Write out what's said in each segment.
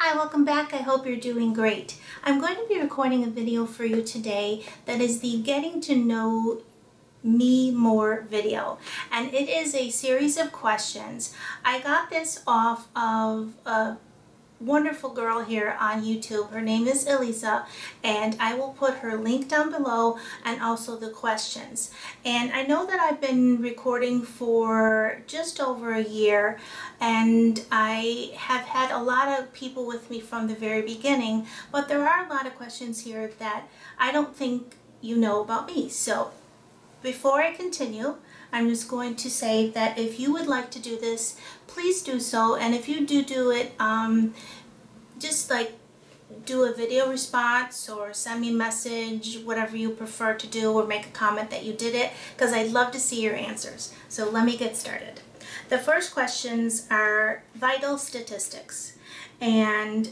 Hi, welcome back. I hope you're doing great. I'm going to be recording a video for you today that is the Getting to Know Me More video, and it is a series of questions. I got this off of a wonderful girl here on YouTube. Her name is Elisa, and I will put her link down below and also the questions. And I know that I've been recording for just over a year, and I have had a lot of people with me from the very beginning, but there are a lot of questions here that I don't think you know about me. So before I continue, I'm just going to say that if you would like to do this, please do so. And if you do it, just like do a video response or send me a message, whatever you prefer to do, or make a comment that you did it, because I'd love to see your answers. So let me get started. The first questions are vital statistics. And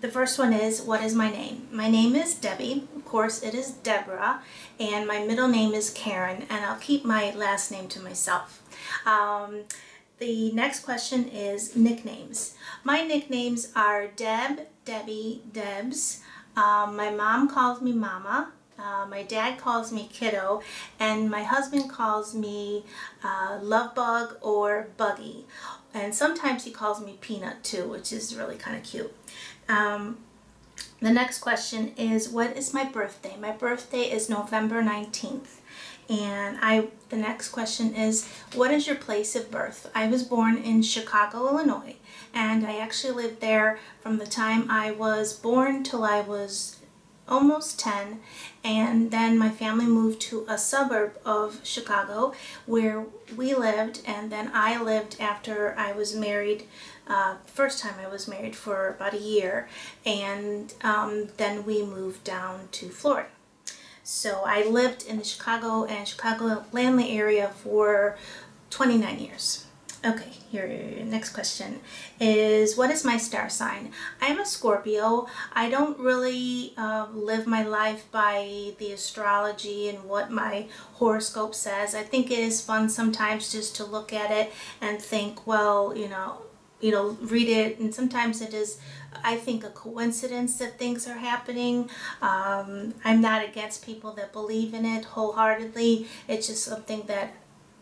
the first one is, what is my name? My name is Debbie. Of course, it is Deborah. And my middle name is Karen. And I'll keep my last name to myself. The next question is nicknames. My nicknames are Deb, Debbie, Debs. My mom calls me Mama. My dad calls me Kiddo. And my husband calls me Lovebug or Buggy. And sometimes he calls me Peanut too, which is really kind of cute. The next question is, what is my birthday? My birthday is November 19th. And the next question is, what is your place of birth? I was born in Chicago, Illinois, and I actually lived there from the time I was born till I was almost 10, and then my family moved to a suburb of Chicago where we lived, and then I lived after I was married. First time I was married for about a year, and then we moved down to Florida. So I lived in the Chicago and Chicagoland area for 29 years. Okay, here, next question is, what is my star sign? I am a Scorpio. I don't really live my life by the astrology and what my horoscope says. I think it is fun sometimes just to look at it and think, well, you know, read it, and sometimes it is, I think, a coincidence that things are happening. I'm not against people that believe in it wholeheartedly. It's just something that,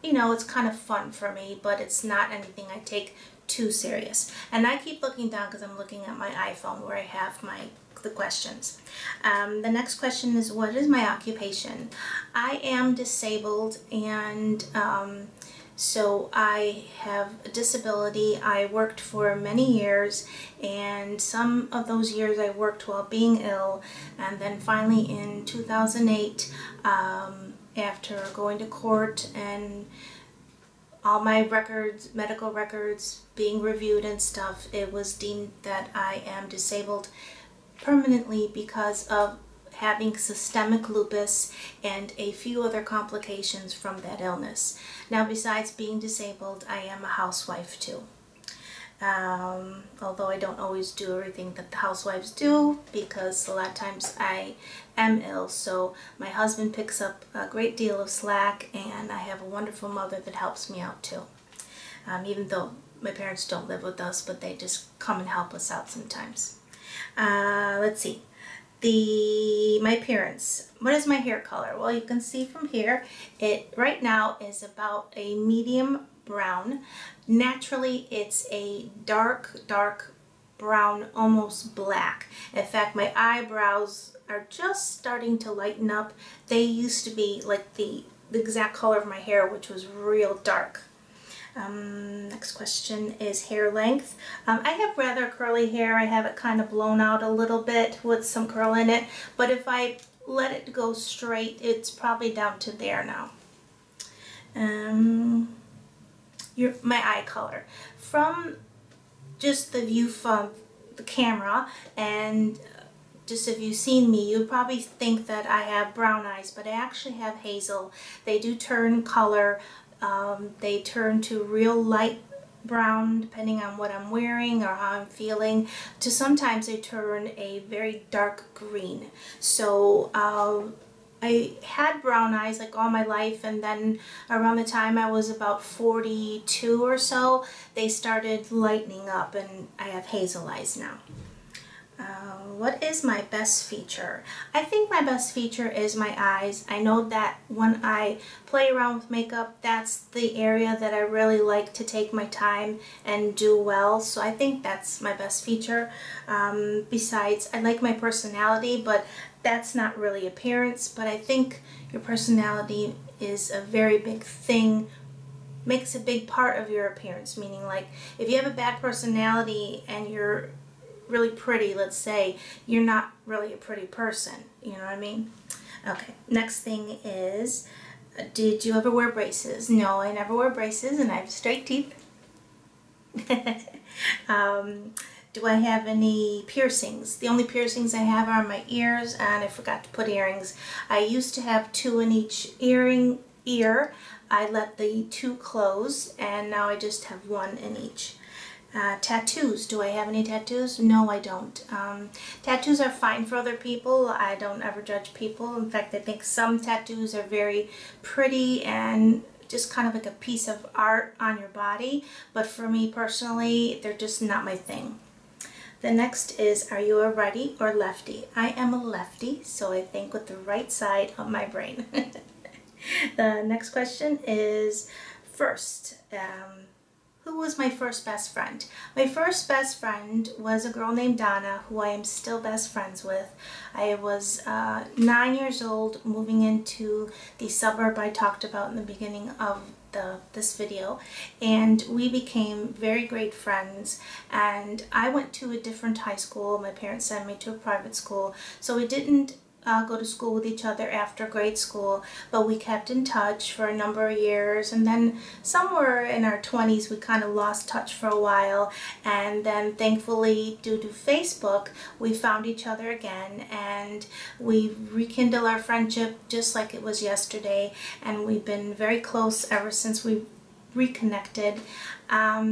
it's kind of fun for me, but it's not anything I take too serious. And I keep looking down because I'm looking at my iPhone where I have the questions. The next question is, what is my occupation? I am disabled, and so I have a disability. I worked for many years, and some of those years I worked while being ill, and then finally in 2008, after going to court and all my records, medical records being reviewed and stuff, it was deemed that I am disabled permanently because of having systemic lupus and a few other complications from that illness. Now, besides being disabled, I am a housewife too. Although I don't always do everything that the housewives do, because a lot of times I am ill, so my husband picks up a great deal of slack, and I have a wonderful mother that helps me out too. Even though my parents don't live with us, but they just come and help us out sometimes. Let's see. My appearance. What is my hair color? Well, you can see from here, it right now is about a medium brown. Naturally, it's a dark brown, almost black. In fact, my eyebrows are just starting to lighten up. They used to be like the exact color of my hair, which was real dark. Next question is hair length. I have rather curly hair. I have it kind of blown out a little bit with some curl in it, but if I let it go straight, it's probably down to there now. My eye color. From just the view from the camera, and just if you've seen me, you'd probably think that I have brown eyes, but I actually have hazel. They do turn color. They turn to real light brown depending on what I'm wearing or how I'm feeling, to sometimes they turn a very dark green. So I had brown eyes like all my life, and then around the time I was about 42 or so, they started lightening up, and I have hazel eyes now. What is my best feature? I think my best feature is my eyes. I know that when I play around with makeup, that's the area that I really like to take my time and do well. So I think that's my best feature. Besides, I like my personality, but that's not really appearance. But I think your personality is a very big thing, makes a big part of your appearance. Meaning, like, if you have a bad personality and you're really pretty, let's say, you're not really a pretty person. You know what I mean? Okay, next thing is, did you ever wear braces? No, I never wear braces, and I have straight teeth. Do I have any piercings? The only piercings I have are my ears, and I forgot to put earrings. I used to have 2 in each ear. I let the 2 close, and now I just have 1 in each. Tattoos. Do I have any tattoos? No, I don't. Tattoos are fine for other people. I don't ever judge people. In fact, I think some tattoos are very pretty and just kind of like a piece of art on your body. But for me personally, they're just not my thing. The next is, are you a righty or lefty? I am a lefty, so I think with the right side of my brain. The next question is, first, who was my first best friend? My first best friend was a girl named Donna, who I am still best friends with. I was 9 years old, moving into the suburb I talked about in the beginning of this video, and we became very great friends. And I went to a different high school. My parents sent me to a private school, so we didn't go to school with each other after grade school, but we kept in touch for a number of years. And then somewhere in our 20s we kind of lost touch for a while, and then thankfully, due to Facebook, we found each other again, and we rekindled our friendship just like it was yesterday, and we've been very close ever since we reconnected.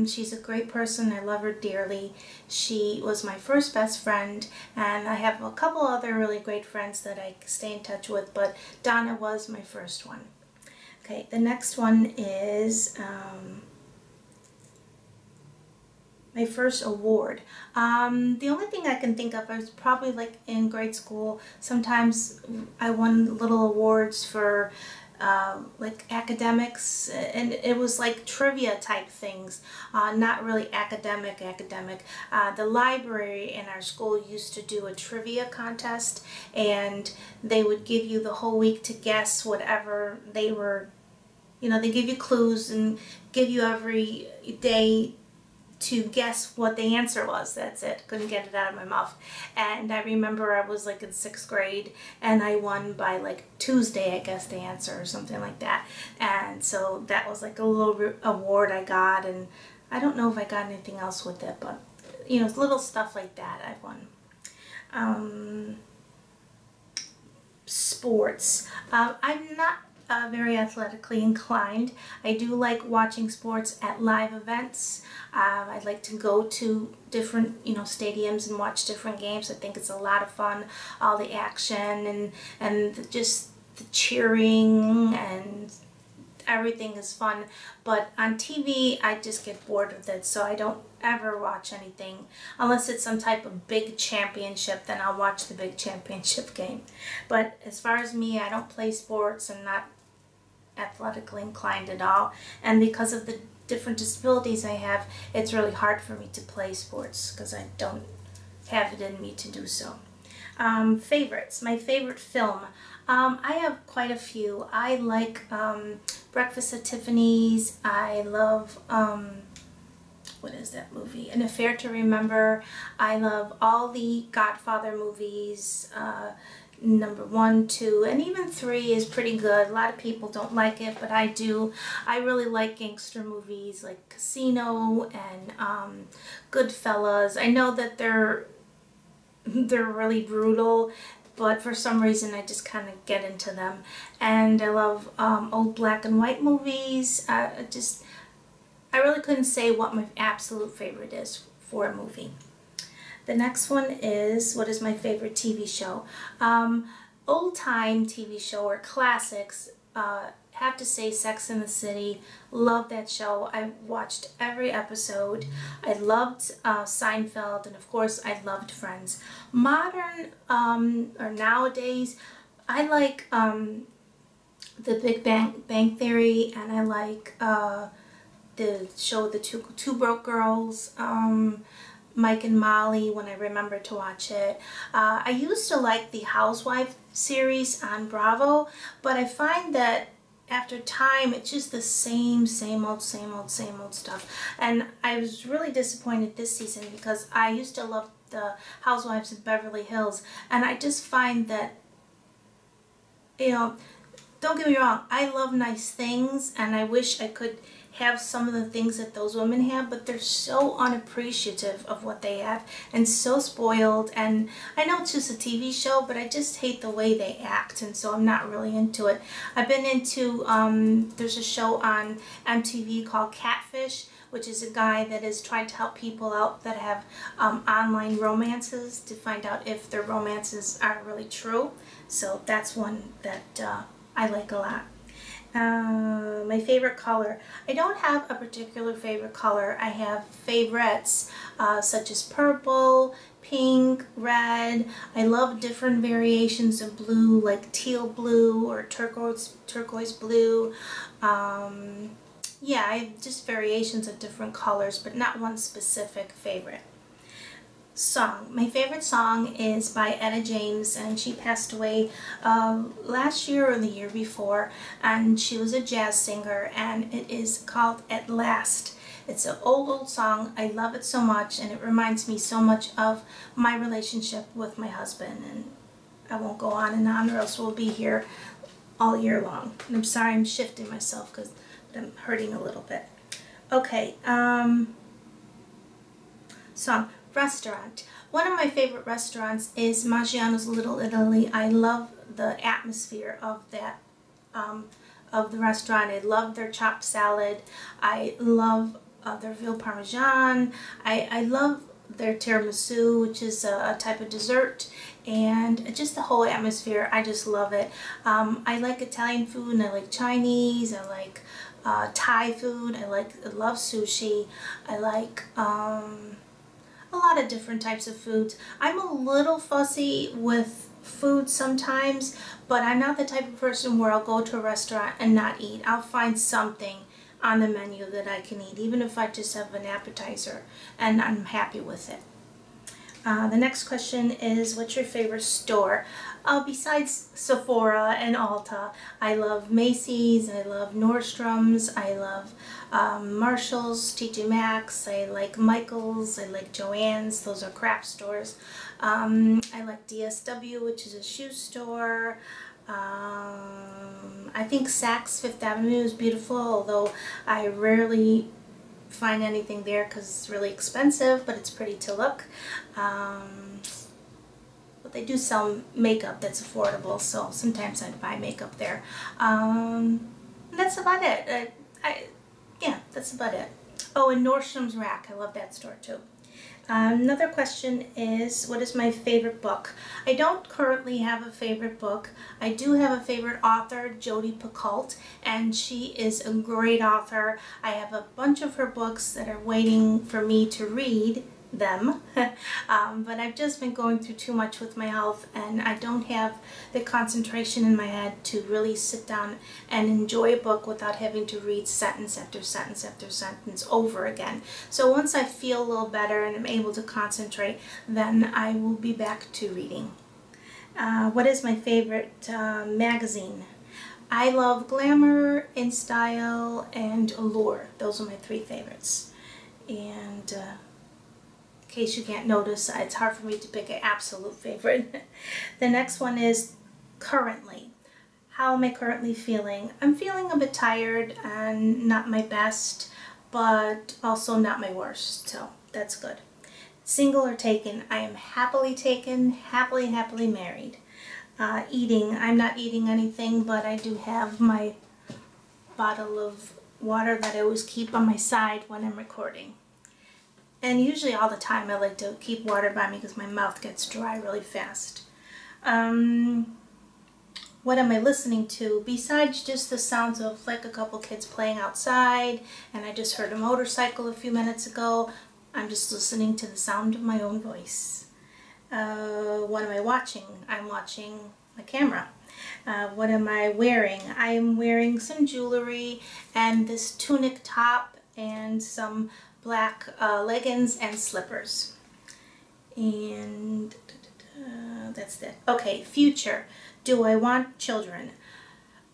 She's a great person. I love her dearly. She was my first best friend, and I have a couple other really great friends that I stay in touch with, but Donna was my first one. Okay, the next one is my first award. The only thing I can think of is probably like in grade school. Sometimes I won little awards for like academics, and it was like trivia type things, not really academic. The library in our school used to do a trivia contest, and they would give you the whole week to guess whatever they were, you know, they give you clues and give you every day to guess what the answer was. That's it. Couldn't get it out of my mouth. And I remember I was like in 6th grade, and I won by like Tuesday, I guess, the answer or something like that. And so that was like a little award I got, and I don't know if I got anything else with it, but you know, little stuff like that I won. Sports. I'm not very athletically inclined. I do like watching sports at live events. I'd like to go to different, you know, stadiums and watch different games. I think it's a lot of fun, all the action and just the cheering and everything is fun. But on TV, I just get bored with it, so I don't ever watch anything unless it's some type of big championship. Then I'll watch the big championship game. But as far as me, I don't play sports and not athletically inclined at all, and because of the different disabilities I have, it's really hard for me to play sports because I don't have it in me to do so. Favorites. My favorite film. I have quite a few. I like Breakfast at Tiffany's. I love what is that movie? An Affair to Remember. I love all the Godfather movies. Number 1, 2, and even 3 is pretty good. A lot of people don't like it, but I do. I really like gangster movies like Casino and Goodfellas. I know that they're really brutal, but for some reason I just kind of get into them. And I love old black and white movies. I really couldn't say what my absolute favorite is for a movie. The next one is, what is my favorite TV show? old-time TV show or classics, have to say Sex and the City. Love that show. I watched every episode. I loved Seinfeld, and of course I loved Friends. Modern or nowadays, I like the Big Bang Theory, and I like the show The Two Broke Girls, Mike and Molly, when I remember to watch it. I used to like the Housewife series on Bravo, but I find that after time it's just the same old stuff. And I was really disappointed this season because I used to love the Housewives of Beverly Hills, and I just find that, you know, don't get me wrong, I love nice things and I wish I could have some of the things that those women have, but they're so unappreciative of what they have and so spoiled. And I know it's just a TV show, but I just hate the way they act, and so I'm not really into it. I've been into, there's a show on MTV called Catfish, which is a guy that is trying to help people out that have online romances to find out if their romances are really true. So that's one that I like a lot. My favorite color. I don't have a particular favorite color. I have favorites such as purple, pink, red. I love different variations of blue, like teal blue or turquoise blue. Yeah, I have just variations of different colors, but not one specific favorite. Song. My favorite song is by Etta James, and she passed away last year or the year before, and she was a jazz singer, and it is called At Last. It's an old song. I love it so much, and it reminds me so much of my relationship with my husband, and I won't go on and on or else we'll be here all year long. And I'm sorry I'm shifting myself because I'm hurting a little bit. Okay, song. Restaurant. One of my favorite restaurants is Maggiano's Little Italy. I love the atmosphere of that, of the restaurant. I love their chopped salad. I love their veal parmesan. I love their tiramisu, which is a type of dessert, and just the whole atmosphere. I just love it. I like Italian food, and I like Chinese. I like Thai food. I love sushi. I like a lot of different types of foods. I'm a little fussy with food sometimes, but I'm not the type of person where I'll go to a restaurant and not eat. I'll find something on the menu that I can eat, even if I just have an appetizer, and I'm happy with it. The next question is, what's your favorite store? Besides Sephora and Ulta, I love Macy's, I love Nordstrom's, I love Marshall's, TJ Maxx, I like Michael's, I like Joann's, those are craft stores. I like DSW, which is a shoe store. I think Saks Fifth Avenue is beautiful, although I rarely find anything there because it's really expensive, but it's pretty to look. But they do sell makeup that's affordable, so sometimes I buy makeup there. That's about it. Yeah, that's about it. Oh, and Nordstrom's Rack. I love that store too. Another question is, what is my favorite book? I don't currently have a favorite book. I do have a favorite author, Jodi Picoult, and she is a great author. I have a bunch of her books that are waiting for me to read them, but I've just been going through too much with my health, and I don't have the concentration in my head to really sit down and enjoy a book without having to read sentence after sentence after sentence over again. So once I feel a little better and I'm able to concentrate, then I will be back to reading. What is my favorite magazine? I love Glamour, InStyle, and Allure. Those are my three favorites. And in case you can't notice, it's hard for me to pick an absolute favorite. The next one is currently. How am I currently feeling? I'm feeling a bit tired and not my best, but also not my worst, so that's good. Single or taken? I am happily taken, happily married. Eating, I'm not eating anything, but I do have my bottle of water that I always keep on my side when I'm recording. And usually all the time I like to keep water by me because my mouth gets dry really fast. what am I listening to besides just the sounds of like a couple kids playing outside, and I just heard a motorcycle a few minutes ago. I'm just listening to the sound of my own voice. What am I watching? I'm watching my camera. What am I wearing? I am wearing some jewelry and this tunic top and some black leggings and slippers. And that's it. Okay, future. Do I want children?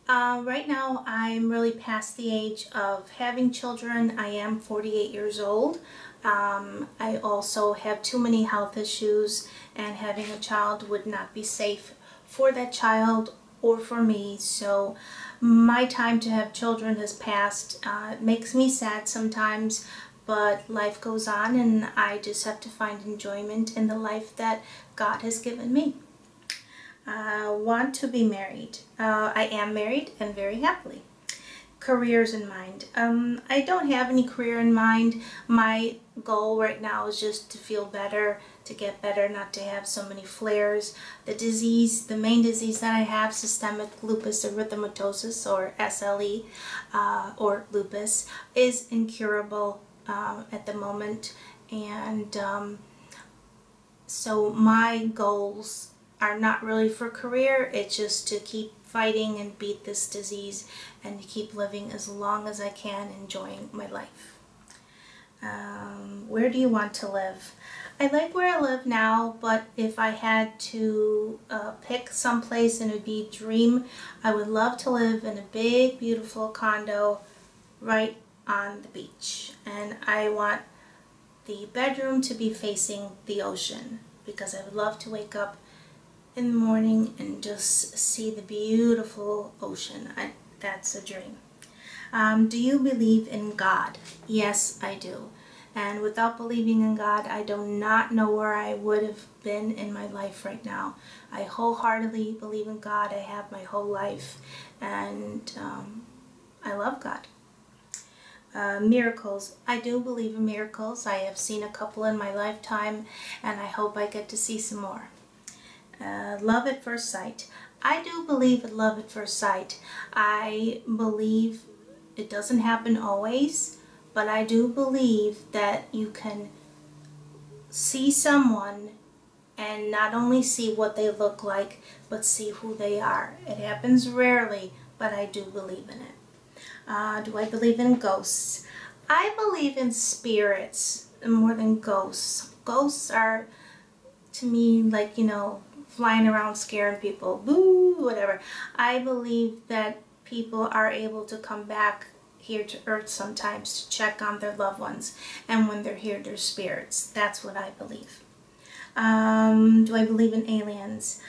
Right now I'm really past the age of having children. I am 48 years old. I also have too many health issues, and having a child would not be safe for that child or for me. So my time to have children has passed. It makes me sad sometimes, but life goes on, and I just have to find enjoyment in the life that God has given me. Want to be married. I am married and very happily. Careers in mind. I don't have any career in mind. My goal right now is just to feel better, to get better, not to have so many flares. The main disease that I have, systemic lupus erythematosus, or SLE, or lupus, is incurable at the moment. And so my goals are not really for career. It's just to keep fighting and beat this disease and to keep living as long as I can, enjoying my life. Where do you want to live? I like where I live now, but if I had to pick some place and it would be a dream, I would love to live in a big, beautiful condo right on the beach. And I want the bedroom to be facing the ocean, because I would love to wake up in the morning and just see the beautiful ocean. That's a dream. Do you believe in God? Yes, I do. And without believing in God, I do not know where I would have been in my life right now. I wholeheartedly believe in God. I have my whole life, and I love God. Miracles. I do believe in miracles. I have seen a couple in my lifetime, and I hope I get to see some more. Love at first sight. I do believe in love at first sight. I believe it doesn't happen always, but I do believe that you can see someone and not only see what they look like, but see who they are. It happens rarely, but I do believe in it. Do I believe in ghosts? I believe in spirits more than ghosts. Ghosts are, to me, like, you know, flying around scaring people, boo, whatever. I believe that people are able to come back here to earth sometimes to check on their loved ones, and when they're here, they're spirits. That's what I believe. Do I believe in aliens?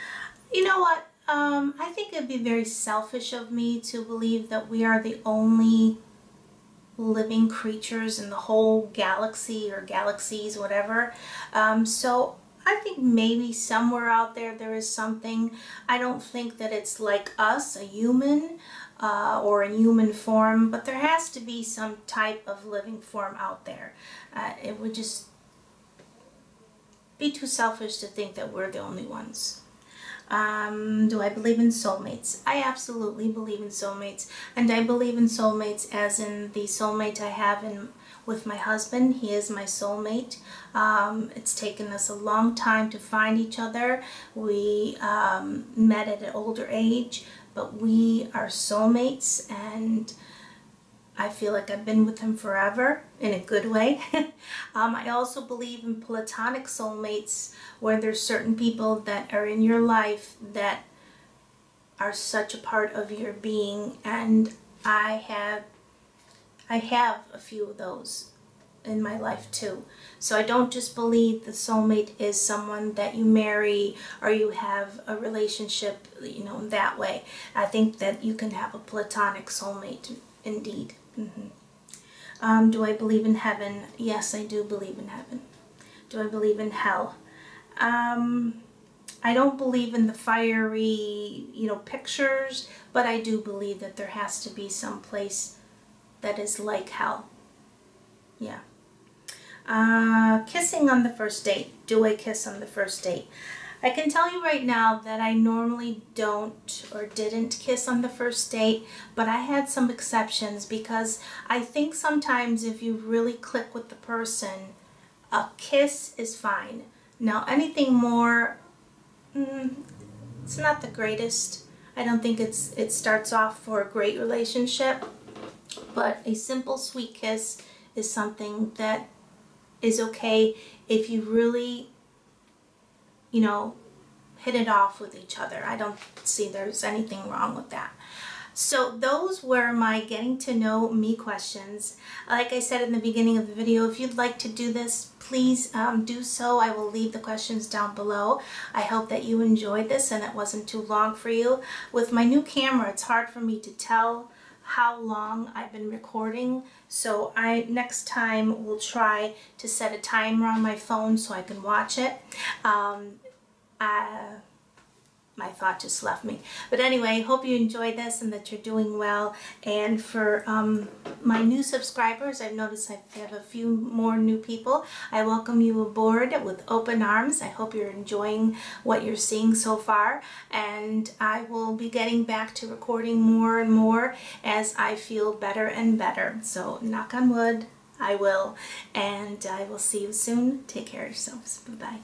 You know what? I think it'd be very selfish of me to believe that we are the only living creatures in the whole galaxy or galaxies, whatever. So I think maybe somewhere out there there is something. I don't think that it's like us, a human, or in human form, but there has to be some type of living form out there. It would just be too selfish to think that we're the only ones. Do I believe in soulmates? I absolutely believe in soulmates, and I believe in soulmates as in the soulmate I have with my husband. He is my soulmate. It's taken us a long time to find each other. We met at an older age, but we are soulmates, and I feel like I've been with him forever in a good way. I also believe in Platonic Soulmates, where there's certain people that are in your life that are such a part of your being, and I have a few of those in my life too. So I don't just believe the soulmate is someone that you marry or you have a relationship, you know, that way. I think that you can have a platonic soulmate indeed. Do I believe in heaven? Yes, I do believe in heaven. Do I believe in hell? I don't believe in the fiery, you know, pictures, but I do believe that there has to be some place that is like hell. Yeah. Kissing on the first date. Do I kiss on the first date? I can tell you right now that I normally don't or didn't kiss on the first date, but I had some exceptions because I think sometimes if you really click with the person, a kiss is fine. Now anything more, it's not the greatest. I don't think it starts off for a great relationship, but a simple sweet kiss is something that is okay if you really, you know, hit it off with each other. I don't see there's anything wrong with that. So those were my getting to know me questions. Like I said in the beginning of the video, if you'd like to do this, please do so. I will leave the questions down below. I hope that you enjoyed this and it wasn't too long for you. With my new camera, it's hard for me to tell how long I've been recording, so next time will try to set a timer on my phone so I can watch it. My thought just left me. But anyway, hope you enjoyed this and that you're doing well. And for my new subscribers, I've noticed I have a few more new people. I welcome you aboard with open arms. I hope you're enjoying what you're seeing so far. And I will be getting back to recording more and more as I feel better and better. So knock on wood, I will. And I will see you soon. Take care of yourselves. Bye-bye.